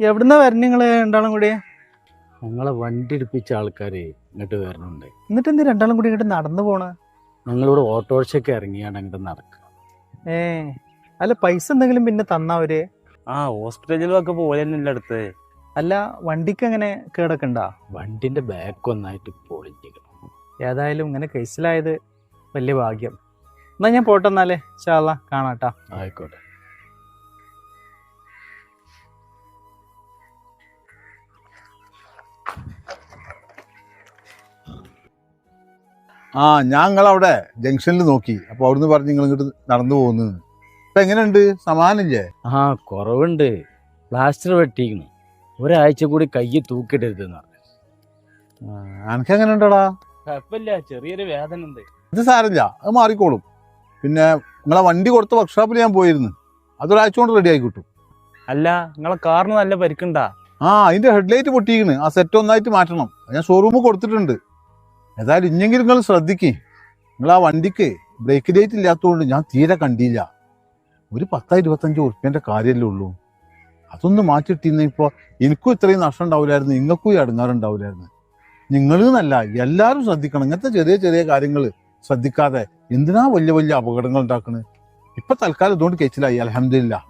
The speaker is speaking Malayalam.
എവിടുന്നാ വരണ നിങ്ങള് രണ്ടാളും കൂടി? ഞങ്ങളെ വണ്ടി എടുപ്പിച്ച ആൾക്കാര് ഇങ്ങോട്ട് വരണുണ്ട്. എന്നിട്ട് എന്ത് രണ്ടാളും കൂടി ഇങ്ങോട്ട് നടന്നു പോണ? ഞങ്ങളിവിടെ ഓട്ടോറിക്ഷയ്ക്ക് ഇറങ്ങിയാണ് അങ്ങോട്ട് നടക്കുക. ഏ അല്ല പൈസ എന്തെങ്കിലും പിന്നെ തന്നവര്? ഹോസ്പിറ്റലിലൊക്കെ പോലെന്നല്ല അടുത്ത്. അല്ല വണ്ടിക്ക് എങ്ങനെ കേടൊക്കെ ഉണ്ടാ? വണ്ടിന്റെ ബാക്ക് ഒന്നായിട്ട് പൊളിഞ്ഞിരിക്കണം. ഏതായാലും ഇങ്ങനെ കേസിലായത് വലിയ ഭാഗ്യം. എന്നാ ഞാൻ പോട്ടെ എന്നാലേ, ഇൻഷാ അള്ളാ കാണാട്ടാ. ആയിക്കോട്ടെ. ഞങ്ങളവിടെ ജംഗ്ഷനിൽ നോക്കി, അപ്പോൾ അവിടുന്ന് പറഞ്ഞ് നിങ്ങൾ ഇങ്ങോട്ട് നടന്നു പോകുന്നു. ഇപ്പം എങ്ങനെയുണ്ട്, സമാനില്ലേ? കുറവുണ്ട്. പ്ലാസ്റ്റർ വെട്ടിക്കുന്നു. ഒരാഴ്ച കൂടി കൈ തൂക്കിടരുതെന്ന് പറഞ്ഞു. എനിക്ക് എങ്ങനെ ഉണ്ടടാ? കുഴപ്പമില്ല, ചെറിയൊരു വേദന ഉണ്ട്. ഇത് സാരമില്ല, അത് മാറിക്കോളും. പിന്നെ നിങ്ങളെ വണ്ടി കൊടുത്ത വർക്ക്ഷോപ്പിൽ ഞാൻ പോയിരുന്നു, അതൊരാഴ്ച കൊണ്ട് റെഡി ആയി കിട്ടും. അല്ല, നിങ്ങളെ കാറിന് നല്ല പരിക്കുണ്ടാ? അതിന്റെ ഹെഡ്ലൈറ്റ് പൊട്ടിയിരിക്കുന്നു, ആ സെറ്റ് ഒന്നായിട്ട് മാറ്റണം. ഞാൻ ഷോറൂമിൽ കൊടുത്തിട്ടുണ്ട്. ഏതായാലും ഇഞ്ഞെങ്കിലും നിങ്ങൾ ശ്രദ്ധിക്കേ. നിങ്ങൾ ആ വണ്ടിക്ക് ബ്രേക്ക് ലൈറ്റ് ഇല്ലാത്തതുകൊണ്ട് ഞാൻ തീരെ കണ്ടില്ല. ഒരു 10-25 ഉറുപ്പ്യൻ്റെ കാര്യമല്ലേ ഉള്ളൂ. അതൊന്ന് മാറ്റിയിട്ടിരുന്ന ഇപ്പോൾ എനിക്കും ഇത്രയും നഷ്ടം ഉണ്ടാവില്ലായിരുന്നു, നിങ്ങൾക്കും ഈ അടുങ്ങാറുണ്ടാവില്ലായിരുന്നു. നിങ്ങളെന്നല്ല, എല്ലാവരും ശ്രദ്ധിക്കണം. ഇങ്ങനത്തെ ചെറിയ ചെറിയ കാര്യങ്ങൾ ശ്രദ്ധിക്കാതെ എന്തിനാ വലിയ വലിയ അപകടങ്ങൾ ഉണ്ടാക്കുന്നത്? ഇപ്പം തൽക്കാലം ഇതുകൊണ്ട് കേച്ചിലായി, അൽഹംദുലില്ലാ.